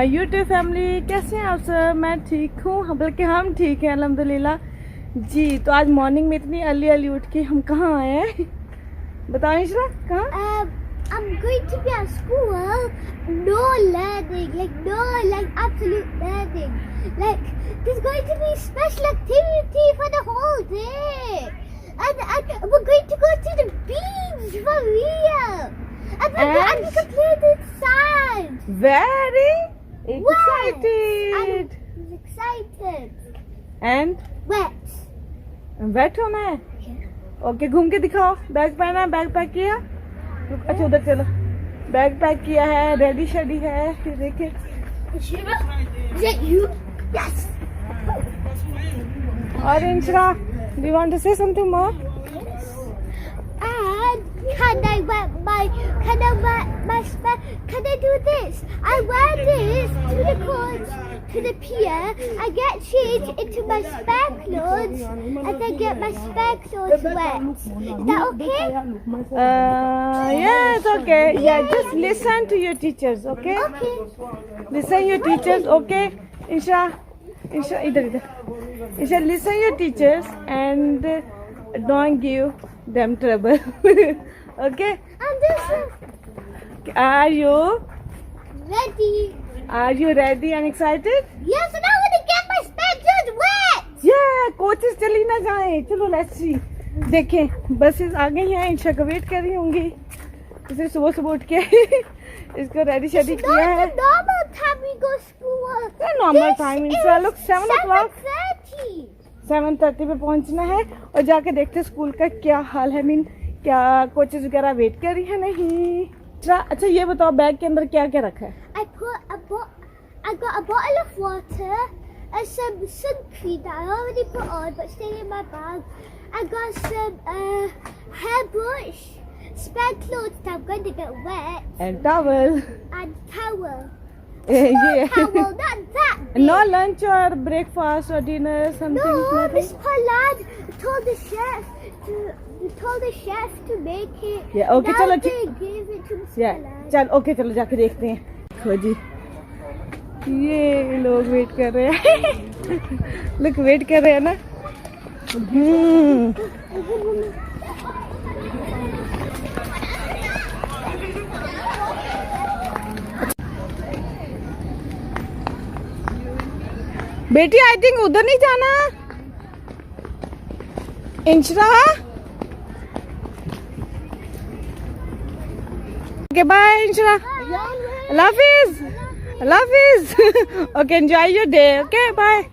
My YouTube family. कैसे हैं आप सब? मैं ठीक हूँ, बल्कि हम ठीक हैं अल्हम्दुलिल्लाह जी। तो आज मॉर्निंग में इतनी अर्ली अर्ली उठ के हम कहाँ आए हैं बताओ इशरा, कहाँ? I'm going to be at school. No learning, absolute learning. There's going to be special activity for the whole day. And we're going to go to the beach for real. And we can play inside. Very excited. I'm excited. And Wet. Wet होना है? Okay, घूम के दिखाओ। Bag पहना है, bag pack किया? अच्छा उधर चलो। बैग पैक किया है, रेडी शेडी है। फिर देखे Shiva, is it you? Yes. और Inshra, do you want to say something more? And can I do this? I wear this to the court, to the pier. I get changed into my spare clothes and then get my spare clothes wet. Is that okay? Yes, okay. Yeah, just listen to your teachers, okay? Okay. Listen your teachers, okay? Isha, इधर इधर. Isha, listen your teachers and don't give them trouble. Okay? And this is Are you ready. ready and excited? Yes, and I want to get my spare clothes wet. Yeah, coaches चली ना जाए। चलो let's see. देखें buses आ गई हैं। इंशा का wait कर रही होंगी। इसे सुबह सुबह उठ के इसको रेडी शेडी किया है। It's not the normal time we go school. Normal time इंशा लोग 7 o'clock 7:30. 7:30 पे पहुंचना है और जाके देखते हैं स्कूल का क्या हाल है। मीन क्या कोचेस वगैरह वेट कर रही है नहीं। अच्छा ये बताओ बैग के अंदर क्या क्या रखा है? I got a bottle of water and some sun cream that I already put on but still in my bag. I got some hairbrush, spare clothes that I'm going to get wet, And towel. and towel. Yeah. Towel, not that big. No lunch or breakfast or dinner, something. No, nothing? Miss Pollard told the chef to make it. Yeah, okay, now चलो they gave it to Miss Yeah, Pollard. चल okay, चलो जाके देखते हैं। देखो जी, ये लोग wait कर रहे हैं। लोग वेट कर रहे हैं ना। बेटी आई थिंक उधर नहीं जाना। Inshra, okay bye Inshra. Love is okay, enjoy your day, okay, bye.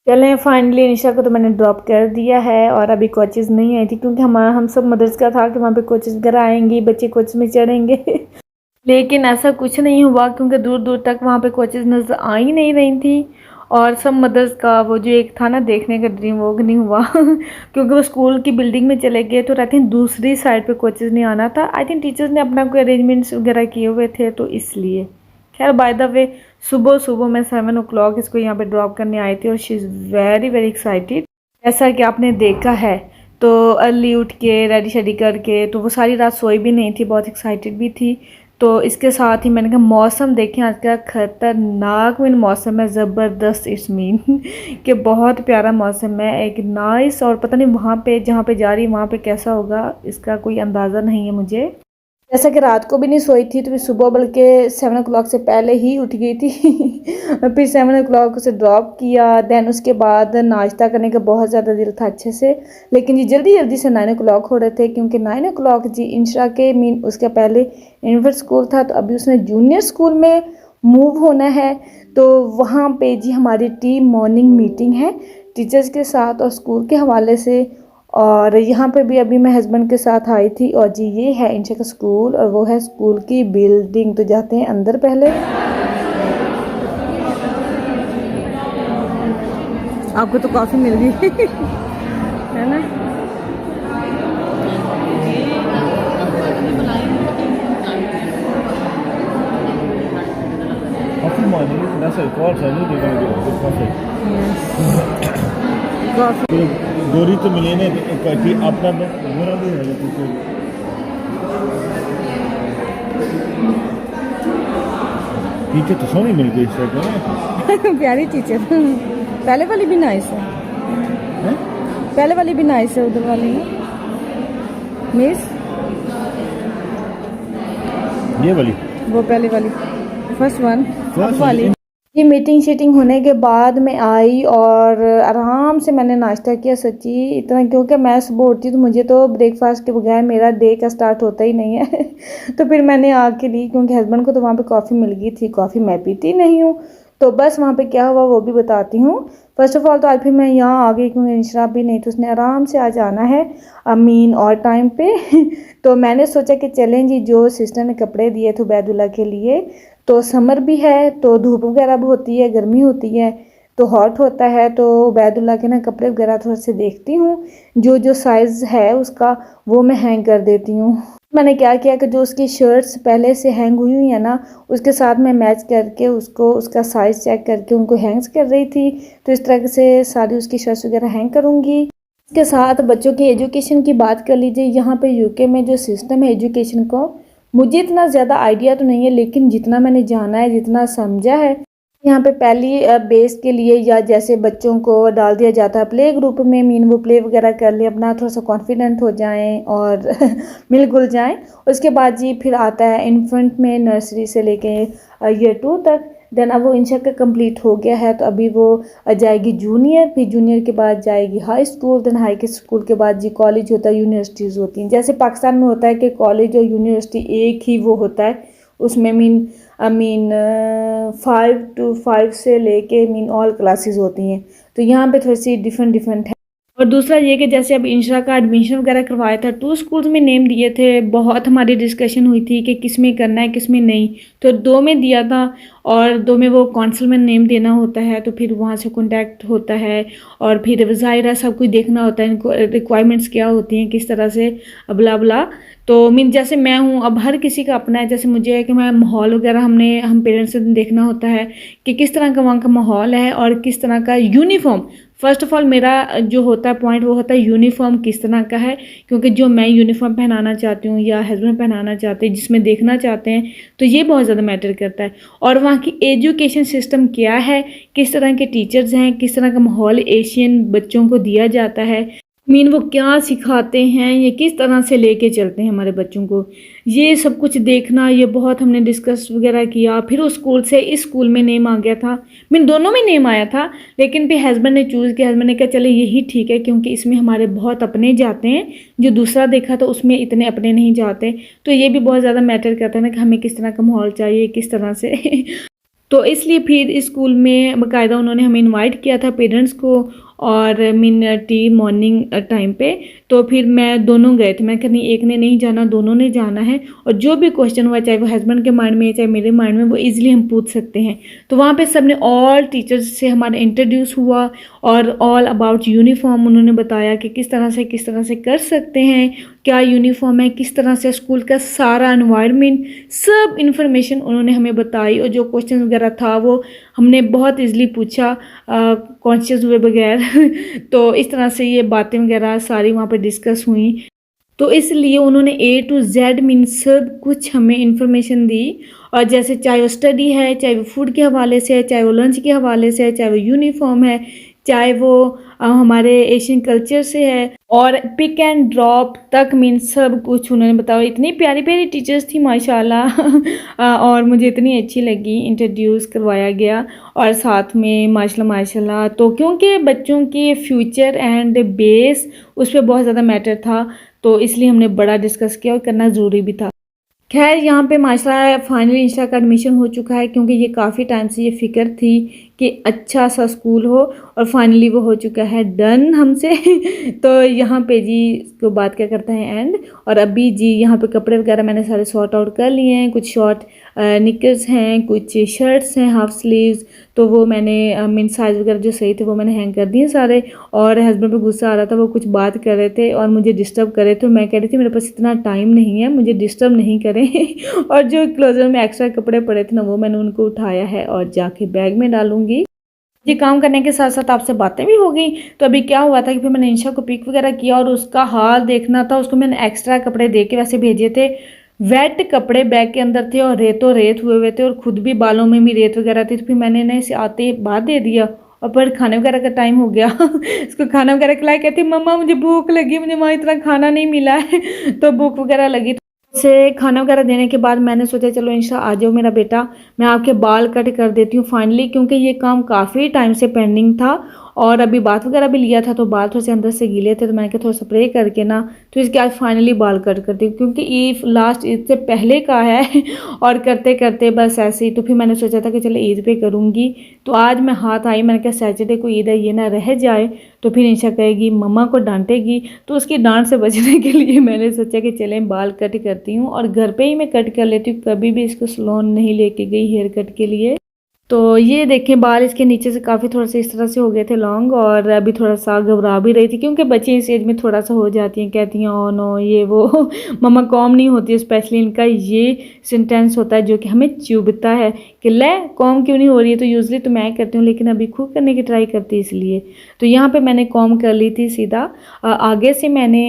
चलें फाइनली इंशा को तो मैंने ड्रॉप कर दिया है और अभी कोचेस नहीं आई थी क्योंकि हम सब मदर्स का था कि वहाँ पे कोचेस वगैरह आएंगी, बच्चे कोच में चढ़ेंगे। लेकिन ऐसा कुछ नहीं हुआ क्योंकि दूर दूर तक वहाँ पे कोचेस नज़र आ ही नहीं रही थी और सब मदर्स का वो जो एक था ना देखने का ड्रीम वो नहीं हुआ क्योंकि वो स्कूल की बिल्डिंग में चले गए। तो आई थिंक दूसरी साइड पे कोचेस नहीं आना था। आई थिंक टीचर्स ने अपना कोई अरेंजमेंट्स वगैरह किए हुए थे तो इसलिए। खैर बाय द वे सुबह मैं 7 o'clock इसको यहाँ पे ड्रॉप करने आई थी और she is very very excited. जैसा कि आपने देखा है तो अर्ली उठ के रेडी शेडी करके तो वो सारी रात सोई भी नहीं थी, बहुत एक्साइटेड भी थी। तो इसके साथ ही मैंने कहा मौसम देखें आज का खतरनाक मीन मौसम है, ज़बरदस्त। इट्स मीन कि बहुत प्यारा मौसम है, एक नाइस। और पता नहीं वहाँ पे जहाँ पे जा रही वहाँ पे कैसा होगा इसका कोई अंदाज़ा नहीं है मुझे। जैसा कि रात को भी नहीं सोई थी तो फिर सुबह बल्कि 7 o'clock से पहले ही उठ गई थी। फिर 7 o'clock से ड्रॉप किया, दैन उसके बाद नाश्ता करने का बहुत ज़्यादा दिल था अच्छे से। लेकिन जी जल्दी से 9 o'clock हो रहे थे क्योंकि 9 o'clock जी इंशरा के मीन उसके पहले इन्फर्ट स्कूल था तो अभी उसने जूनियर स्कूल में मूव होना है। तो वहाँ पे जी हमारी टीम मॉर्निंग मीटिंग है टीचर्स के साथ और स्कूल के हवाले से। और यहाँ पे भी अभी मैं हस्बैंड के साथ आई थी और जी ये है इंशा का स्कूल और वो है स्कूल की बिल्डिंग। तो जाते हैं अंदर पहले। आपको तो कॉफ़ी मिल गई है ना? Coffee morning, that's a call, so I knew they were going to do coffee. Coffee गोरी तो मिले ने काटी अपना गोरा भी है तो टीचर तो सोनी मिल गई इस तरह प्यारी टीचर। पहले वाली भी नाइस है, हैं? पहले वाली भी नाइस है, उधर वाली है मिस, ये वाली वो पहले वाली, फर्स्ट वन First वाली। one। ये मीटिंग शीटिंग होने के बाद मैं आई और आराम से मैंने नाश्ता किया। सच्ची इतना, क्योंकि मैं सुबह उठती तो मुझे तो ब्रेकफास्ट के बगैर मेरा डे का स्टार्ट होता ही नहीं है तो फिर मैंने आके ली, क्योंकि हस्बैंड को तो वहाँ पे कॉफ़ी मिल गई थी, कॉफ़ी मैं पीती नहीं हूँ। तो बस वहाँ पे क्या हुआ वो भी बताती हूँ। फर्स्ट ऑफ ऑल तो आज फिर मैं यहाँ आ गई क्योंकि इंशरा भी नहीं, तो उसने आराम से आज आना है अमीन और टाइम पे तो मैंने सोचा कि चलें जी, जो सिस्टर ने कपड़े दिए थे उबैदुल्ला के लिए, तो समर भी है तो धूप वगैरह भी होती है, गर्मी होती है तो हॉट होता है, तो उबैदुल्ला के ना कपड़े वगैरह थोड़े से देखती हूँ, जो जो साइज़ है उसका वो मैं हैंग कर देती हूँ। मैंने क्या किया कि जो उसकी शर्ट्स पहले से हैंग हुई हुई है ना, उसके साथ मैं मैच करके उसको उसका साइज़ चेक करके उनको हैंग्स कर रही थी। तो इस तरह से सारी उसकी शर्ट्स वगैरह हैंग करूँगी। इसके साथ बच्चों की एजुकेशन की बात कर लीजिए। यहाँ पे यूके में जो सिस्टम है एजुकेशन को, मुझे इतना ज़्यादा आइडिया तो नहीं है, लेकिन जितना मैंने जाना है, जितना समझा है, यहाँ पे पहली बेस के लिए या जैसे बच्चों को डाल दिया जाता है प्ले ग्रुप में, मीन वो प्ले वगैरह कर ले, अपना थोड़ा सा कॉन्फिडेंट हो जाएं और मिल घुल जाएं। उसके बाद जी फिर आता है इन्फेंट में, नर्सरी से लेके ईयर 2 तक। देन अब वो इंशा का कंप्लीट हो गया है, तो अभी वो जाएगी जूनियर, फिर जूनियर के बाद जाएगी हाई स्कूल, देन हाई के स्कूल के बाद जी कॉलेज होता है, यूनिवर्सिटीज़ होती हैं। जैसे पाकिस्तान में होता है कि कॉलेज और यूनिवर्सिटी एक ही वो होता है, उसमें मीन 5 to 5 से लेके मीन ऑल क्लासेस होती हैं। तो यहाँ पे थोड़ी सी डिफरेंट है। और दूसरा ये कि जैसे अब इंशरा का एडमिशन वगैरह करवाया था, 2 स्कूल्स में नेम दिए थे, बहुत हमारी डिस्कशन हुई थी कि किस में करना है किस में नहीं, तो 2 में दिया था और 2 में वो काउंसिल में नेम देना होता है, तो फिर वहाँ से कॉन्टैक्ट होता है और फिर ज़ाहिर है सब कुछ देखना होता है, इनको रिक्वायरमेंट्स क्या होती हैं, किस तरह से अबला बला। तो मीन जैसे मैं हूँ, अब हर किसी का अपना है, जैसे मुझे है कि मैं माहौल वगैरह हम पेरेंट्स से देखना होता है कि किस तरह का वहाँ का माहौल है और किस तरह का यूनिफॉर्म। फ़र्स्ट ऑफ़ ऑल मेरा जो होता है पॉइंट वो होता है यूनिफॉर्म किस तरह का है, क्योंकि जो मैं यूनिफॉर्म पहनाना चाहती हूँ या हस्बैंड पहनाना चाहते हैं, जिसमें देखना चाहते हैं, तो ये बहुत ज़्यादा मैटर करता है। और वहाँ की एजुकेशन सिस्टम क्या है, किस तरह के टीचर्स हैं, किस तरह का माहौल एशियन बच्चों को दिया जाता है, मीन वो क्या सिखाते हैं, ये किस तरह से लेके चलते हैं हमारे बच्चों को, ये सब कुछ देखना, ये बहुत हमने डिस्कस वगैरह किया। फिर उस स्कूल से इस स्कूल में नेम आ गया था, मीन दोनों में नेम आया था, लेकिन फिर हस्बैंड ने चूज़ किया। हस्बैंड ने कहा चले यही ठीक है, क्योंकि इसमें हमारे बहुत अपने जाते हैं, जो दूसरा देखा तो उसमें इतने अपने नहीं जाते। तो ये भी बहुत ज़्यादा मैटर करता है ना कि हमें किस तरह का माहौल चाहिए, किस तरह से तो इसलिए फिर इस स्कूल में बाकायदा उन्होंने हमें इनवाइट किया था पेरेंट्स को, और मीन टी मॉर्निंग टाइम पे। तो फिर मैं दोनों गए थे, मैं कहा नहीं एक ने नहीं जाना, दोनों ने जाना है, और जो भी क्वेश्चन हुआ चाहे वो हस्बैंड के माइंड में चाहे मेरे माइंड में, वो इजीली हम पूछ सकते हैं। तो वहाँ पे सब ने ऑल टीचर्स से हमारा इंट्रोड्यूस हुआ और ऑल अबाउट यूनिफॉर्म उन्होंने बताया कि किस तरह से कर सकते हैं, क्या यूनिफॉर्म है, किस तरह से स्कूल का सारा एनवायरनमेंट, सब इन्फॉर्मेशन उन्होंने हमें बताई। और जो क्वेश्चन वगैरह था वो हमने बहुत इजीली पूछा कॉन्शियस हुए बगैर तो इस तरह से ये बातें वगैरह सारी वहाँ पे डिस्कस हुई। तो इसलिए उन्होंने A to Z मीन सब कुछ हमें इन्फॉर्मेशन दी। और जैसे चाहे वो स्टडी है, चाहे वो फूड के हवाले से है, चाहे वो लंच के हवाले से है, चाहे वो यूनिफॉर्म है, चाहे वो हमारे एशियन कल्चर से है, और पिक एंड ड्रॉप तक मीन सब कुछ उन्होंने बताया। इतनी प्यारी प्यारी टीचर्स थी माशाल्लाह और मुझे इतनी अच्छी लगी, इंट्रोड्यूस करवाया गया और साथ में माशाल्लाह। तो क्योंकि बच्चों के फ्यूचर एंड बेस उस पर बहुत ज़्यादा मैटर था, तो इसलिए हमने बड़ा डिस्कस किया और करना ज़रूरी भी था। खैर यहाँ पे माशाल्लाह फाइनली इंशा का एडमिशन हो चुका है, क्योंकि ये काफ़ी टाइम से ये फ़िक्र थी कि अच्छा सा स्कूल हो, और फाइनली वो हो चुका है डन हमसे तो यहाँ पे जी इसको बात क्या करते हैं एंड। और अभी जी यहाँ पे कपड़े वगैरह मैंने सारे सॉर्ट आउट कर लिए हैं, कुछ शॉर्ट निकर्स हैं, कुछ शर्ट्स हैं हाफ स्लीव्स, तो वो मैंने मीन साइज़ वगैरह जो सही थे वो मैंने हैंग कर दिए सारे। और हस्बैंड पे गुस्सा आ रहा था, वो कुछ बात कर रहे थे और मुझे डिस्टर्ब कर रहे थे, मैं कह रही थी मेरे पास इतना टाइम नहीं है, मुझे डिस्टर्ब नहीं करें और जो क्लोजर में एक्स्ट्रा कपड़े पड़े थे ना, वो मैंने उनको उठाया है और जाके बैग में डालूंगी। ये काम करने के साथ साथ आपसे बातें भी हो गई। तो अभी क्या हुआ था कि फिर मैंने इंशा को पिक वगैरह किया और उसका हाल देखना था, उसको मैंने एक्स्ट्रा कपड़े दे के वैसे भेजे थे, वेट कपड़े बैग के अंदर थे और रेतों रेत हुए हुए थे और खुद भी बालों में भी रेत वगैरह थी। तो फिर मैंने ना इसे आते बाद दे दिया और फिर खाने वगैरह का टाइम हो गया इसको खाना वगैरह खिलाया, कहती मम्मा मुझे भूख लगी, मुझे वहाँ इतना खाना नहीं मिला है तो भूख वगैरह लगी। से खाना वगैरह देने के बाद मैंने सोचा चलो इंशा आ जाओ मेरा बेटा, मैं आपके बाल कट कर देती हूँ फाइनली, क्योंकि ये काम काफ़ी टाइम से पेंडिंग था और अभी बात वगैरह भी लिया था तो बाल थोड़े से अंदर से गीले थे, तो मैंने कहा थोड़ा स्प्रे करके ना तो इसके आज फाइनली बाल कट करती हूँ, क्योंकि ईद लास्ट ईद से पहले का है और करते करते बस ऐसे ही। तो फिर मैंने सोचा था कि चलो ईद पे करूँगी, तो आज मैं हाथ आई, मैंने कहा सैटरडे को ईद है ये ना रह जाए तो फिर इंशा कहेगी मम्मा को डांटेगी, तो उसकी डांट से बचने के लिए मैंने सोचा कि चलें बाल कट करती हूँ और घर पे ही मैं कट कर लेती हूँ, कभी भी इसको सैलून नहीं लेके गई हेयर कट के लिए। तो ये देखें बाल इसके नीचे से काफ़ी थोड़ा सा इस तरह से हो गए थे लॉन्ग और अभी थोड़ा सा घबरा भी रही थी, क्योंकि बच्चे इस एज में थोड़ा सा हो जाती हैं, कहती हैं ओ नो ये वो मम्मा कॉम नहीं होती है, स्पेशली इनका ये सेंटेंस होता है जो कि हमें चुभता है कि ले कॉम क्यों नहीं हो रही है। तो यूजली तो मैं करती हूँ लेकिन अभी खुद करने की ट्राई करती इसलिए। तो यहाँ पे मैंने कॉम कर ली थी सीधा, आगे से मैंने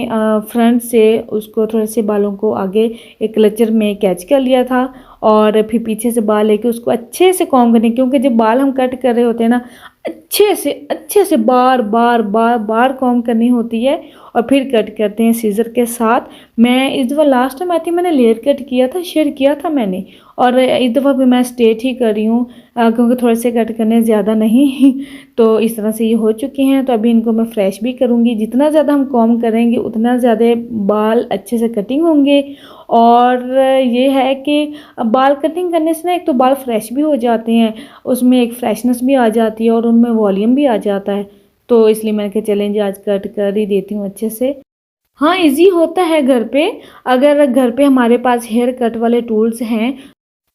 फ्रंट से उसको थोड़े से बालों को आगे एक क्लचर में कैच कर लिया था और फिर पीछे से बाल लेके उसको अच्छे से कॉम करने, क्योंकि जब बाल हम कट कर रहे होते हैं ना अच्छे से बार बार कॉम करनी होती है और फिर कट करते हैं सीजर के साथ। मैं इस दफ़ा लास्ट टाइम आई थी मैंने लेयर कट किया था, शेयर किया था मैंने, और इस दफ़ा भी मैं स्ट्रेट ही कर रही हूँ क्योंकि थोड़े से कट करने ज़्यादा नहीं तो इस तरह से ये हो चुके हैं। तो अभी इनको मैं फ्रेश भी करूँगी, जितना ज़्यादा हम कॉम करेंगे उतना ज़्यादा बाल अच्छे से कटिंग होंगे। और ये है कि बाल कटिंग करने से ना एक तो बाल फ्रेश भी हो जाते हैं, उसमें एक फ्रेशनेस भी आ जाती है और उनमें वॉल्यूम भी आ जाता है, तो इसलिए मैंने कहा चलेंगे आज कट कर ही देती हूँ अच्छे से। हाँ इजी होता है घर पे, अगर घर पे हमारे पास हेयर कट वाले टूल्स हैं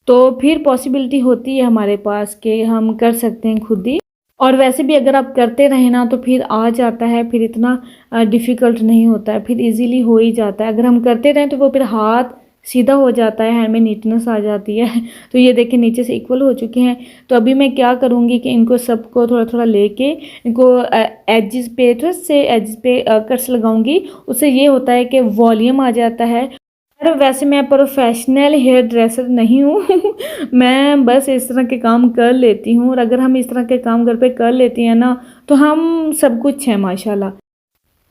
तो फिर पॉसिबिलिटी होती है हमारे पास कि हम कर सकते हैं खुद ही। और वैसे भी अगर आप करते रहें ना तो फिर आ जाता है, फिर इतना डिफ़िकल्ट नहीं होता है, फिर इजीली हो ही जाता है। अगर हम करते रहें तो वो फिर हाथ सीधा हो जाता है, हैंड में नीटनेस आ जाती है तो ये देखिए नीचे से इक्वल हो चुके हैं। तो अभी मैं क्या करूँगी कि इनको सबको थोड़ा थोड़ा लेके इनको एजेस पे थोड़े से एजेस पे कट्स लगाऊंगी, उससे ये होता है कि वॉल्यूम आ जाता है। और वैसे मैं प्रोफेशनल हेयर ड्रेसर नहीं हूँ मैं बस इस तरह के काम कर लेती हूँ, और अगर हम इस तरह के काम घर पे कर लेती हैं ना तो हम सब कुछ हैं माशाल्लाह।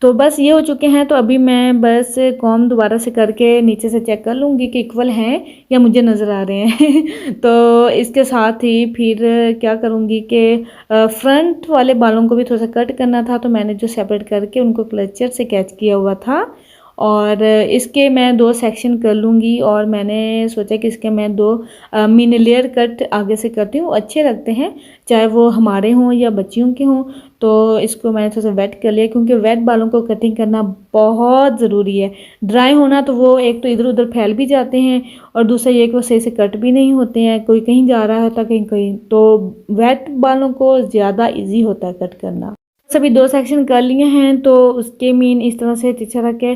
तो बस ये हो चुके हैं, तो अभी मैं बस कॉम दोबारा से करके नीचे से चेक कर लूँगी कि इक्वल हैं या मुझे नज़र आ रहे हैं तो इसके साथ ही फिर क्या करूँगी कि फ्रंट वाले बालों को भी थोड़ा सा कट करना था, तो मैंने जो सेपरेट करके उनको क्लचर से कैच किया हुआ था और इसके मैं 2 सेक्शन कर लूँगी। और मैंने सोचा कि इसके मैं 2 मिनी लेयर कट आगे से करती हूँ, अच्छे लगते हैं चाहे वो हमारे हों या बच्चियों के हों। तो इसको मैंने थोड़ा सा वेट कर लिया, क्योंकि वेट बालों को कटिंग करना बहुत ज़रूरी है। ड्राई होना तो वो एक तो इधर उधर फैल भी जाते हैं और दूसरा ये कि वो सही से कट भी नहीं होते हैं, कोई कहीं जा रहा होता कहीं कहीं, तो वेट बालों को ज़्यादा ईजी होता है कट करना। सभी 2 सेक्शन कर लिए हैं, तो उसके मीन इस तरह से तिरछा रख के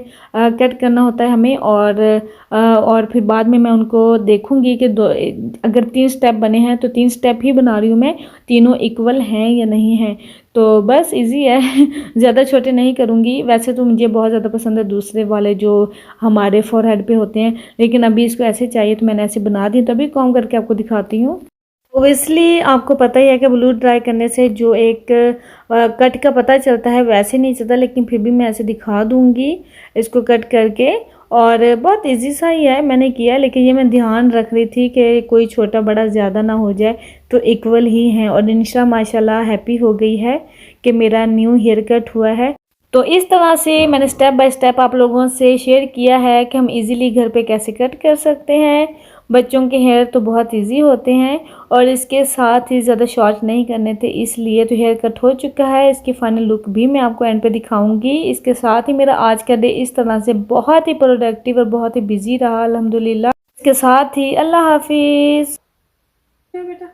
कट करना होता है हमें। और फिर बाद में मैं उनको देखूंगी कि अगर 3 स्टेप बने हैं तो 3 स्टेप ही बना रही हूँ मैं, तीनों इक्वल हैं या नहीं हैं। तो बस इजी है ज़्यादा छोटे नहीं करूँगी। वैसे तो मुझे बहुत ज़्यादा पसंद है दूसरे वाले जो हमारे फोरहेड पे होते हैं, लेकिन अभी इसको ऐसे चाहिए तो मैंने ऐसे बना दी, तभी कॉम करके आपको दिखाती हूँ। ओबियसली आपको पता ही है कि ब्लू ड्राई करने से जो एक कट का पता चलता है वैसे नहीं चलता, लेकिन फिर भी मैं ऐसे दिखा दूंगी इसको कट करके। और बहुत इजी सा ही है, मैंने किया, लेकिन ये मैं ध्यान रख रही थी कि कोई छोटा बड़ा ज़्यादा ना हो जाए, तो इक्वल ही हैं। और इंशा माशाल्लाह हैप्पी हो गई है कि मेरा न्यू हेयर कट हुआ है। तो इस तरह से मैंने स्टेप बाय स्टेप आप लोगों से शेयर किया है कि हम इजीली घर पे कैसे कट कर सकते हैं। बच्चों के हेयर तो बहुत इजी होते हैं और इसके साथ ही ज़्यादा शॉर्ट नहीं करने थे, इसलिए तो हेयर कट हो चुका है। इसकी फाइनल लुक भी मैं आपको एंड पे दिखाऊंगी। इसके साथ ही मेरा आज का डे इस तरह से बहुत ही प्रोडक्टिव और बहुत ही बिजी रहा अल्हम्दुलिल्लाह। इसके साथ ही अल्लाह हाफिज़। बेटा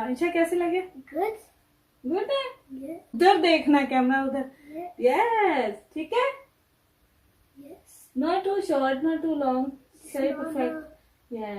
इंशा कैसे लगे? Good. गुड है। Yeah. उधर देखना कैमरा उधर। यस ठीक है, Yes. Not too short not too long, सही परफेक्ट। No. यस।